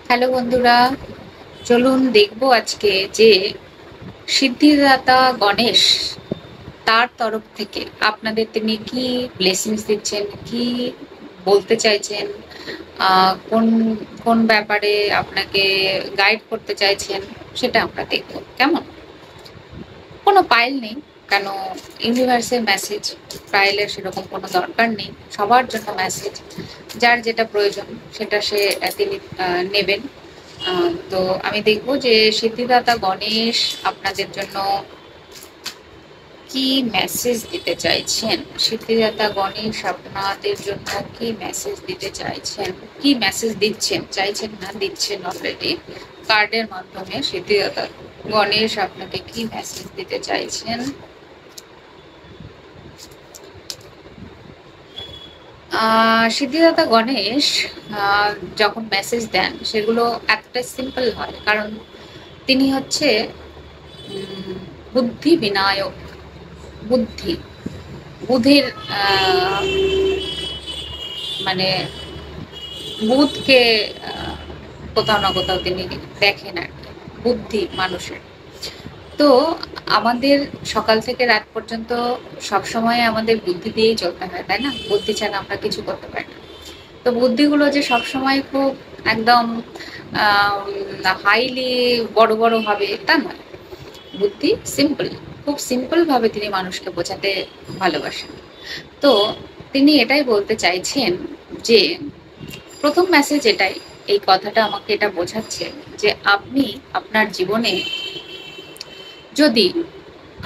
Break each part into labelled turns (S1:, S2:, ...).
S1: Hello বন্ধুরা, চলুন দেখবো আজকে যে সিদ্ধিদাতা গণেশ তার তরফ থেকে আপনাদের তিনি কি ব্লেসিংস দিচ্ছেন, কি বলতে চাইছেন, কোন কোন ব্যাপারে আপনাকে গাইড করতে চাইছেন সেটা আমরা দেখবো। কেমন? কোনো পাইল নেই, কেন ইউনিভার্সের মেসেজ পাইলের সেরকম কোনো দরকার নেই। সবার জন্য মেসেজ, যার যেটা প্রয়োজন সেটা তিনি নেবেন। তো আমি দেখব যে সিদ্ধিদাতা গণেশ আপনাদের জন্য কি মেসেজ দিতে চাইছেন। সিদ্ধিদাতা গণেশ আপনাদের জন্য কি মেসেজ দিতে চাইছেন, কি মেসেজ দিচ্ছেন, চাইছেন না দিচ্ছেন অলরেডি কার্ডের মাধ্যমে। সিদ্ধিদাতা গণেশ আপনাকে কি মেসেজ দিতে চাইছেন। সিদ্ধিদাতা গণেশ যখন মেসেজ দেন সেগুলো এতটাই সিম্পল হয়, কারণ তিনি হচ্ছে বুদ্ধি বিনায়ক। বুদ্ধি, বুধের মানে বুধকে কোথাও না কোথাও তিনি দেখেন আর কি, বুদ্ধি মানুষের। তো আমাদের সকাল থেকে রাত পর্যন্ত সবসময় আমাদের বুদ্ধি দিয়েই চলতে হয়, তাই না? বুদ্ধি ছাড়া আমরা কিছু করতে পারি না। তো বুদ্ধিগুলো যে সবসময় খুব একদম হাইলি বড় বড় হবে তা নয়। বুদ্ধি সিম্পল, খুব সিম্পল ভাবে তিনি মানুষকে বোঝাতে ভালোবাসেন। তো তিনি এটাই বলতে চাইছেন যে প্রথম মেসেজ এটাই, এই কথাটা আমাকে এটা বোঝাচ্ছে যে আপনি আপনার জীবনে যদি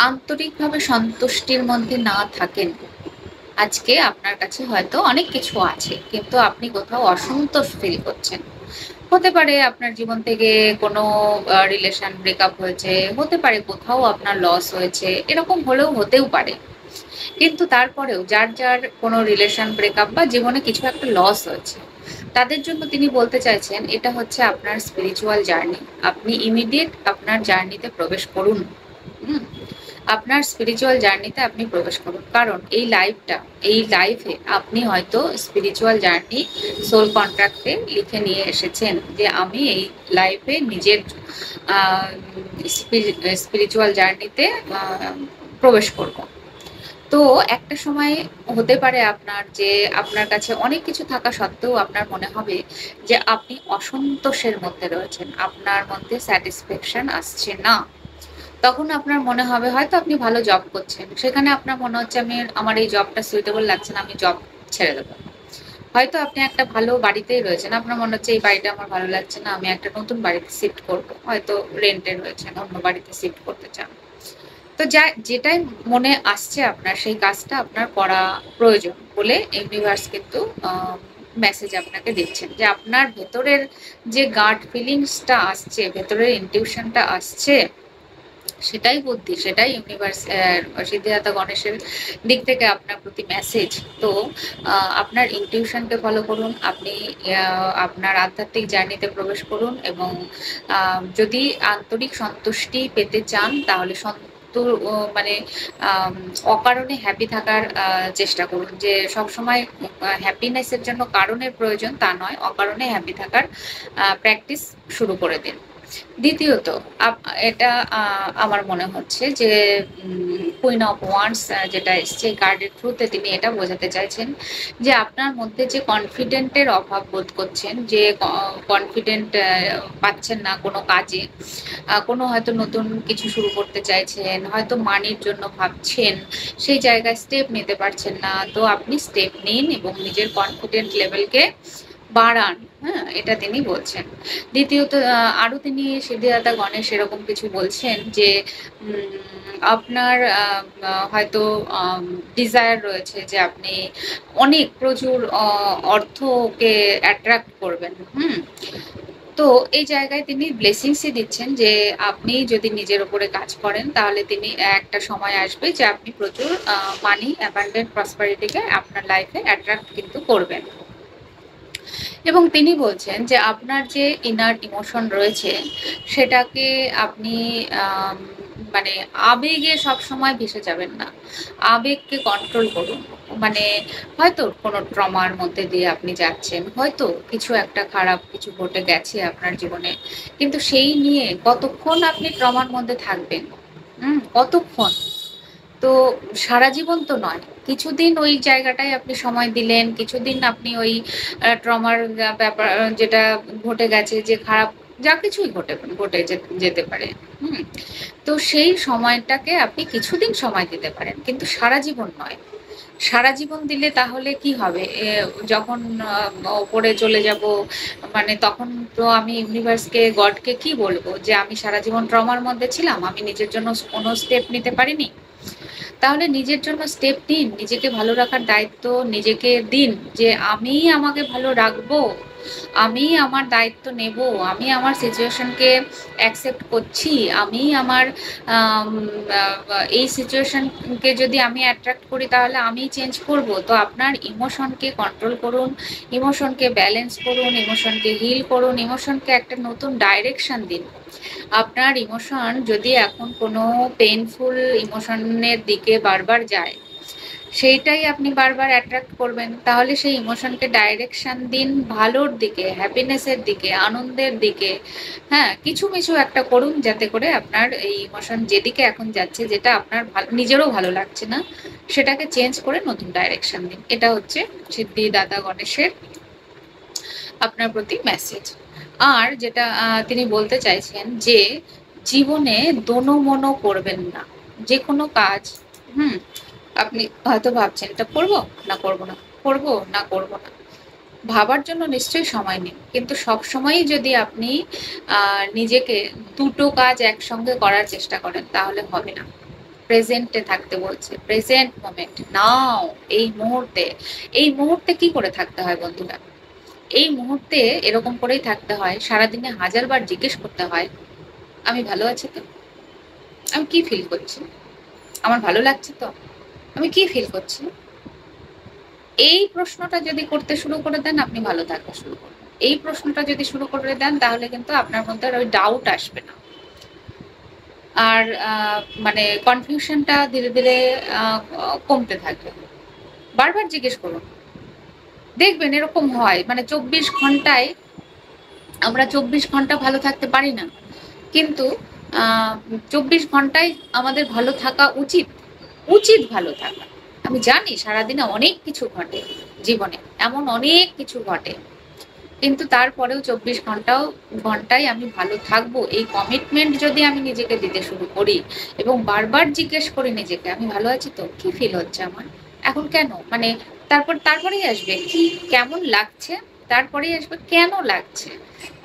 S1: আন্তরিকভাবে সন্তুষ্টির মধ্যে না থাকেন, আজকে আপনার কাছে হয়তো অনেক কিছু আছে কিন্তু আপনি কোথাও অসন্তোষ ফিল করছেন। হতে পারে আপনার জীবন থেকে কোনো রিলেশন ব্রেকআপ হয়েছে, হতে পারে কোথাও আপনার লস হয়েছে, এরকম হলেও হতেও পারে। কিন্তু তারপরেও যার যার কোনো রিলেশন ব্রেকআপ বা জীবনে কিছু একটা লস হয়েছে, তাদের জন্য তিনি বলতে চাইছেন এটা হচ্ছে আপনার স্পিরিচুয়াল জার্নি। আপনি ইমিডিয়েট আপনার জার্নিতে প্রবেশ করুন। হুম, আপনার স্পিরিচুয়াল জার্নিতে আপনি প্রবেশ করুন, কারণ এই লাইফে আপনি হয়তো স্পিরিচুয়াল জার্নি সোল কন্ট্রাক্টে লিখে নিয়ে এসেছেন যে আমি এই লাইফে নিজের স্পিরিচুয়াল জার্নিতে প্রবেশ করব। তো একটা সময় হতে পারে আপনার যে আপনার কাছে অনেক কিছু থাকা সত্ত্বেও আপনার মনে হবে যে আপনি অসন্তোষের মধ্যে রয়েছেন, আপনার মধ্যে স্যাটিসফ্যাকশন আসছে না। তখন আপনার মনে হবে হয়তো আপনি ভালো জব করছেন, সেখানে আপনার মনে হচ্ছে আমার এই জবটা সুইটেবল লাগছে না, আমি জব ছেড়ে দেবো। হয়তো আপনি একটা ভালো বাড়িতেই রয়েছেন, আপনার মনে হচ্ছে এই বাড়িটা আমার ভালো লাগছে না, আমি একটা নতুন বাড়িতে শিফট করবো। হয়তো রেন্টে রয়েছেন, অন্য বাড়িতে শিফট করতে চান। তো যেটাই মনে আসছে আপনার, সেই কাজটা আপনার করা প্রয়োজন বলে ইউনিভার্স কিন্তু মেসেজ আপনাকে দিচ্ছেন যে আপনার ভেতরের যে গাট ফিলিংসটা আসছে, ভেতরের ইনটিউশনটা আসছে, সেটাই বুদ্ধি, সেটাই ইউনিভার্স, সিদ্ধিদাতা গণেশের দিক থেকে আপনার প্রতি মেসেজ। তো আপনার ইনটিউশনকে ফলো করুন, আপনি আপনার আধ্যাত্মিক জার্নিতে প্রবেশ করুন এবং যদি আন্তরিক সন্তুষ্টি পেতে চান তাহলে মানে আম, অকারণে হ্যাপি থাকার চেষ্টা করুন। যে সবসময় হ্যাপিনেসের জন্য কারণের প্রয়োজন তা নয়, অকারণে হ্যাপি থাকার প্র্যাকটিস শুরু করে দিন। দ্বিতীয়ত, এটা আমার মনে হচ্ছে যে কুইন অফ ওয়ান্ডস যেটা এসছে কার্ডের থ্রুতে, তিনি এটা বোঝাতে চাইছেন যে আপনার মধ্যে যে কনফিডেন্টের অভাব বোধ করছেন, যে কনফিডেন্ট পাচ্ছেন না কোনো কাজে, কোনো হয়তো নতুন কিছু শুরু করতে চাইছেন, হয়তো মানির জন্য ভাবছেন, সেই জায়গায় স্টেপ নিতে পারছেন না। তো আপনি স্টেপ নিন এবং নিজের কনফিডেন্ট লেভেলকে বাড়ান। হ্যাঁ, এটা তিনি বলছেন। দ্বিতীয়ত, আরো তিনি সিদ্ধিদাতা গণেশ এরকম কিছু বলছেন যে আপনার হয়তো ডিজায়ার রয়েছে যে আপনি অনেক প্রচুর অর্থকে অ্যাট্রাক্ট করবেন। তো এই জায়গায় তিনি ব্লেসিংসই দিচ্ছেন যে আপনি যদি নিজের উপরে কাজ করেন তাহলে তিনি একটা সময় আসবে যে আপনি প্রচুর মানি, অ্যাবান্ডেন্ট প্রসপারিটিকে আপনার লাইফে অ্যাট্রাক্ট কিন্তু করবেন। এবং তিনি বলছেন যে আপনার যে ইনার ইমোশন রয়েছে সেটাকে আপনি মানে আবেগে সবসময় ভেসে যাবেন না, আবেগকে কন্ট্রোল করুন। মানে হয়তো কোনো ট্রমার মধ্যে দিয়ে আপনি যাচ্ছেন, হয়তো কিছু একটা খারাপ কিছু ঘটে গেছে আপনার জীবনে, কিন্তু সেই নিয়ে কতক্ষণ আপনি ট্রমার মধ্যে থাকবেন? কতক্ষণ? তো সারা জীবন তো নয়। কিছুদিন ওই জায়গাটায় আপনি সময় দিলেন, কিছুদিন আপনি ওই ট্রমার ব্যাপার যেটা ঘটে গেছে, যে খারাপ যা কিছুই ঘটে যেতে পারে। হুম? তো সেই সময়টাকে আপনি কিছুদিন সময় দিতে পারেন, কিন্তু সারা জীবন নয়। সারা জীবন দিলে তাহলে কি হবে? যখন ওপরে চলে যাব, মানে তখন তো আমি ইউনিভার্সকে, গডকে কি বলবো? যে আমি সারা জীবন ট্রমার মধ্যে ছিলাম, আমি নিজের জন্য কোনো স্টেপ নিতে পারিনি। তাহলে নিজের জন্য স্টেপ নিন, নিজেকে ভালো রাখার দায়িত্ব নিজেকে দিন, যে আমি আমাকে ভালো রাখবো, আমি আমার দায়িত্ব নেব, আমি আমার সিচুয়েশনকে অ্যাকসেপ্ট করছি, আমি আমার এই সিচুয়েশনকে যদি আমি অ্যাট্রাক্ট করি তাহলে আমি চেঞ্জ করব। তো আপনার ইমোশনকে কন্ট্রোল করুন, ইমোশনকে ব্যালেন্স করুন, ইমোশনকে হিল করুন, ইমোশনকে একটা নতুন ডাইরেকশন দিন। আপনার ইমোশন যদি এখন কোনো পেইনফুল ইমোশনের দিকে বারবার যায়, সেইটাই আপনি বারবার অ্যাট্রাক্ট করবেন। তাহলে সেই ইমোশনকে ডাইরেকশন দিন ভালোর দিকে, হ্যাপিনেসের দিকে, আনন্দের দিকে। হ্যাঁ, কিছু কিছু একটা করুন যাতে করে আপনার এই ইমোশন যেদিকে এখন যাচ্ছে, যেটা আপনার নিজেরও ভালো লাগছে না, সেটাকে চেঞ্জ করে নতুন ডাইরেকশন দিন। এটা হচ্ছে সিদ্ধিদাতা গণেশের আপনার প্রতি মেসেজ। আর যেটা তিনি বলতে চাইছেন যে জীবনে দোনো-মোনো করবেন না। যে কোনো কাজ হুম আপনি হয়তো ভাবছেন এটা করব না করব না, করব না করব না। ভাবার জন্য নিশ্চয়ই সময় নিন, কিন্তু সবসময়ই যদি আপনি নিজেকে দুটো কাজ একসঙ্গে করার চেষ্টা করেন তাহলে হবে না। প্রেজেন্টে থাকতে বলছে, প্রেজেন্ট মোমেন্ট নাও। এই মুহূর্তে, এই মুহূর্তে কি করে থাকতে হয় বন্ধুরা? এই মুহূর্তে এরকম করেই থাকতে হয়, সারাদিনে হাজারবার জিজ্ঞেস করতে হয়, আমি ভালো আছি তো? আমি কি ফিল করছি? আমার ভালো লাগছে তো? আমি কি ফিল করছি? এই প্রশ্নটা যদি করতে শুরু করে দেন, আপনি ভালো থাকতে শুরু করবেন। এই প্রশ্নটা যদি শুরু করে দেন, তাহলে কিন্তু আপনার মধ্যে আর ওই ডাউট আসবে না। আর মানে কনফিউশনটা ধীরে ধীরে কমতে থাকবে। বারবার জিজ্ঞেস করুন, দেখবেন এরকম হয়। মানে 24 ঘন্টায় আমরা 24 ঘন্টা ভালো থাকতে পারি না, কিন্তু 24 ঘন্টায় আমাদের ভালো থাকা উচিত। উচিত ভালো থাকা। আমি জানি সারাদিনে অনেক কিছু ঘটে জীবনে, এমন অনেক কিছু ঘটে, কিন্তু তারপরেও 24 ঘন্টায় আমি ভালো থাকবো, এই কমিটমেন্ট যদি আমি নিজেকে দিতে শুরু করি এবং বারবার জিজ্ঞেস করি নিজেকে, আমি ভালো আছি তো? কি ফিল হচ্ছে আমার এখন? কেন? মানে তারপরেই আসবে কি, কেমন লাগছে, তারপরেই আসবে কেন লাগছে,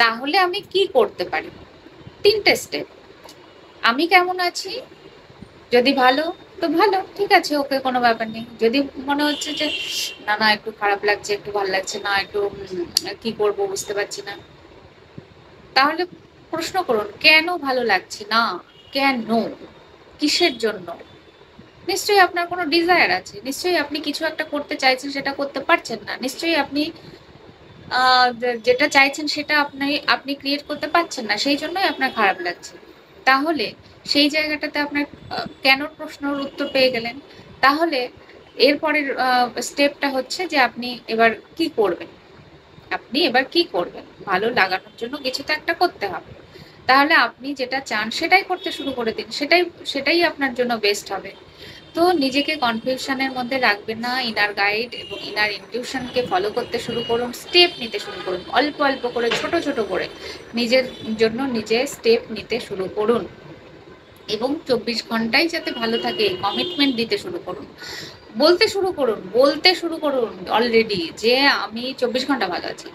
S1: তাহলে আমি কি করতে পারি। 3টে স্টেপ। আমি কেমন আছি? যদি ভালো, তো ভালো, ঠিক আছে, ওকে, কোনো ব্যাপার নেই। যদি মনে হচ্ছে যে না না একটু খারাপ লাগছে, একটু ভালো লাগছে না, একটু কি করব বুঝতে পারছি না, তাহলে প্রশ্ন করুন, কেন ভালো লাগছে না? কেন? কিসের জন্য? নিশ্চয়ই আপনার কোনো ডিজায়ার আছে, নিশ্চয়ই আপনি কিছু একটা করতে চাইছেন, সেটা করতে পারছেন না, নিশ্চয়ই আপনি যেটা চাইছেন সেটা আপনি আপনি ক্রিয়েট করতে পারছেন না, সেই জন্যই আপনার খারাপ লাগছে। তাহলে সেই জায়গাটাতে আপনার কেনর প্রশ্নের উত্তর পেয়ে গেলেন। তাহলে এরপরের স্টেপটা হচ্ছে যে আপনি এবার কি করবেন। আপনি এবার কি করবেন? ভালো লাগানোর জন্য কিছু তো একটা করতে হবে। তাহলে আপনি যেটা চান সেটাই করতে শুরু করে দিন। সেটাই সেটাই আপনার জন্য বেস্ট হবে। তো নিজেকে কনফিউশনের মধ্যে রাখবেন না। ইনার গাইড এবং ইনার ইনটিউশনকে ফলো করতে শুরু করুন। স্টেপ নিতে শুরু করুন। অল্প, অল্প করে, ছোট, ছোট করে নিজের জন্য নিজে স্টেপ নিতে শুরু করুন। এবং 24 ঘন্টাই যাতে ভালো থাকে এই কমিটমেন্ট দিতে শুরু করুন। বলতে শুরু করুন অলরেডি, যে আমি 24 ঘন্টা ভালো আছি।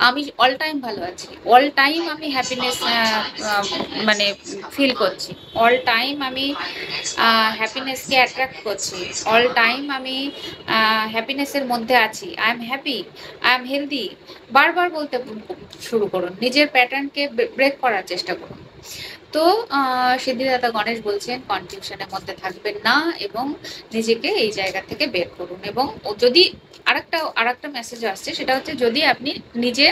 S1: আমি অল টাইম ভালো আছি। অল টাইম আমি হ্যাপিনেস মানে ফিল করছি। অল টাইম আমি হ্যাপিনেসকে অ্যাট্রাক্ট করছি। অল টাইম আমি হ্যাপিনেসের মধ্যে আছি। I am happy, I am healthy. বারবার বলতে শুরু করুন। নিজের প্যাটার্নকে ব্রেক করার চেষ্টা করুন। তো সিদ্ধিদাতা গণেশ বলছেন কনফিউশনের মধ্যে থাকবেন না এবং নিজেকে এই জায়গা থেকে বের করুন। এবং যদি আরেকটা মেসেজ আসছে, সেটা হচ্ছে যদি আপনি নিজে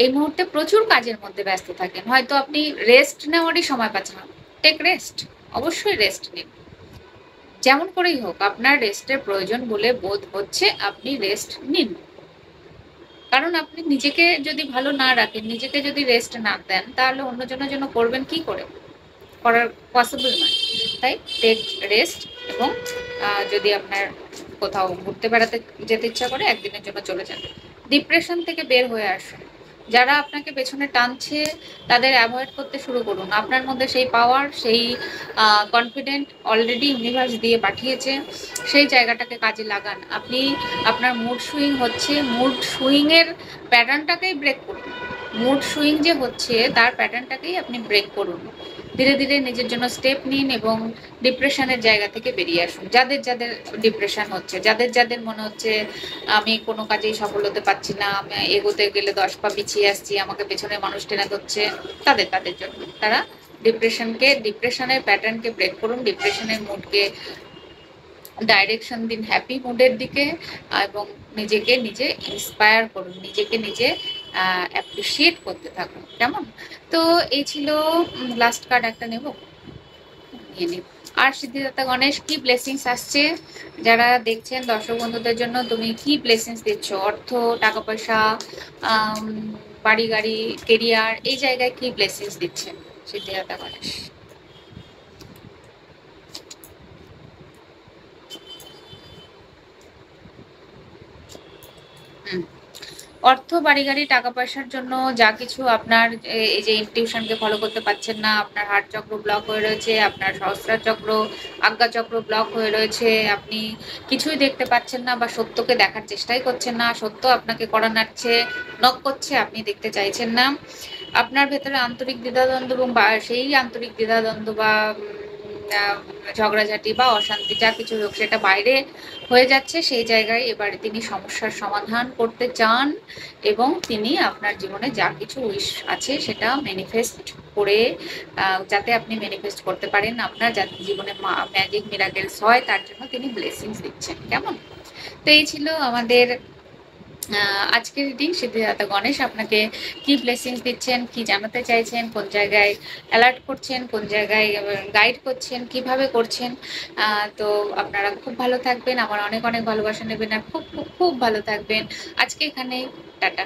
S1: এই মুহূর্তে প্রচুর কাজের মধ্যে ব্যস্ত থাকেন, হয়তো আপনি রেস্ট নেওয়ারই সময় পাচ্ছেন না, টেক রেস্ট। অবশ্যই রেস্ট নিন। যেমন করেই হোক আপনার রেস্টের প্রয়োজন বলে বোধ হচ্ছে, আপনি রেস্ট নিন। কারণ আপনি নিজেকে যদি ভালো না রাখেন, নিজেকে যদি রেস্ট না দেন, তাহলে অন্যজনের জন্য করবেন কি করে? করার পসিবল নয়। তাই টেক রেস্ট, এবং যদি আপনার কোথাও ঘুরতে বেড়াতে যেতে ইচ্ছা করে, একদিনের জন্য চলে যান। ডিপ্রেশন থেকে বের হয়ে আসুন। যারা আপনাকে পেছনে টানছে তাদের অ্যাভয়েড করতে শুরু করুন। আপনার মধ্যে সেই পাওয়ার, সেই কনফিডেন্ট অলরেডি ইউনিভার্স দিয়ে পাঠিয়েছে, সেই জায়গাটাকে কাজে লাগান। আপনি আপনার মুড সুইং হচ্ছে, মুড সুইংয়ের প্যাটার্নটাকেই ব্রেক করুন। মুড সুইং যে হচ্ছে তার প্যাটার্নটাকেই আপনি ব্রেক করুন। ধীরে ধীরে নিজের জন্য স্টেপ নিন এবং ডিপ্রেশনের জায়গা থেকে বেরিয়ে আসুন। যাদের যাদের ডিপ্রেশন হচ্ছে, যাদের যাদের মনে হচ্ছে আমি কোনো কাজেই সফল হতে পারছি না, আমি এগোতে গেলে 10 পা পিছিয়ে আসছি, আমাকে পেছনে মানুষ টেনে ধরছে, তাদের জন্য, তারা ডিপ্রেশনের প্যাটার্নকে ব্রেক করুন, ডিপ্রেশনের মুডকে ডাইরেকশন দিন হ্যাপি মুডের দিকে, এবং নিজেকে নিজে ইন্সপায়ার করুন, নিজেকে নিজে অ্যাপ্রিসিয়েট করতে থাকুন। কেমন? তো এই ছিল। লাস্ট কার্ড একটা নেব, নিয়ে নিন। আর সিদ্ধিদাতা গণেশ, কি ব্লেসিংস আসছে যারা দেখছেন, দর্শক বন্ধুদের জন্য তুমি কি ব্লেসিংস দিচ্ছ? অর্থ, টাকা পয়সা, বাড়ি গাড়ি, কেরিয়ার, এই জায়গায় কি ব্লেসিংস দিচ্ছেন সিদ্ধিদাতা গণেশ? অর্থ, বাড়ি গাড়ি, টাকা পয়সার জন্য যা কিছু আপনার, এই যে ইনটিউশনকে ফলো করতে পারছেন না, আপনার হার্ট চক্র ব্লক হয়ে রয়েছে, আপনার সহস্রার চক্র, আজ্ঞা চক্র ব্লক হয়ে রয়েছে, আপনি কিছুই দেখতে পাচ্ছেন না বা সত্যকে দেখার চেষ্টাই করছেন না, সত্য আপনাকে কড়া নাড়ছে, নক করছে, আপনি দেখতে চাইছেন না, আপনার ভেতরে আন্তরিক দ্বিধাদ্বন্দ্ব, এবং সেই আন্তরিক দ্বিধাদ্বন্দ্ব বা ঝগড়াঝাটি বা অশান্তি যা কিছু হোক, সেটা বাইরে হয়ে যাচ্ছে, সেই জায়গায় এবারে তিনি সমস্যার সমাধান করতে চান, এবং তিনি আপনার জীবনে যা কিছু উইশ আছে সেটা ম্যানিফেস্ট করে, যাতে আপনি ম্যানিফেস্ট করতে পারেন, আপনার যাতে জীবনে ম্যাজিক মিরাকেলস হয়, তার জন্য তিনি ব্লেসিংস দিচ্ছেন। কেমন? তো এই ছিল আমাদের আজকের রিডিং। সিদ্ধিদাতা গণেশ আপনাকে কি ব্লেসিংস দিচ্ছেন, কি জানাতে চাইছেন, কোন জায়গায় অ্যালার্ট করছেন, কোন জায়গায় গাইড করছেন, কিভাবে করছেন। তো আপনারা খুব ভালো থাকবেন, আমার অনেক অনেক ভালোবাসা নেবেন, আর খুব খুব খুব ভালো থাকবেন। আজকে এখানে টাটা।